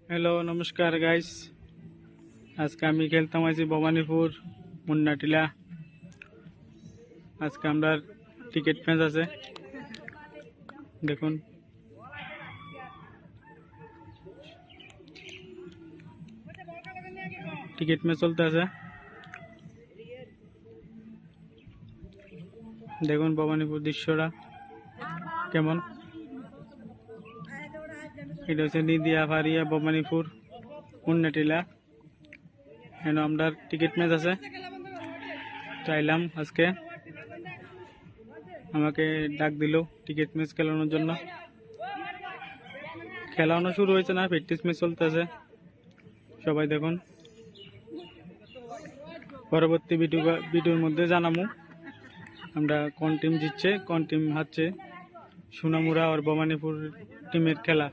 Hello नमस्कार guys. आज के आमी खेलताम आছি भवानीपुर मुन्नाटिला। आज के আমরা টিকিট ম্যাচ আছে, দেখুন টিকিট ম্যাচ চলতে আছে। দেখুন ভবানীপুর দৃশ্যটা কেমন। এটা হচ্ছে নিদিয়া ফারিয়া ভবানীপুর মুন্নাটিলা। এখানে আমরা টিকিট ম্যাচ আছে, চাইলাম আজকে আমাকে ডাক দিল টিকিট ম্যাচ খেলানোর জন্য। খেলানো শুরু হয়েছে না, প্র্যাকটিস ম্যাচ চলতেছে। সবাই দেখুন, পরবর্তী ভিডিওর মধ্যে জানাবো আমরা কোন টিম জিতছে কোন টিম হারছে। সোনামুড়া আর ভবানীপুর টিমের খেলা।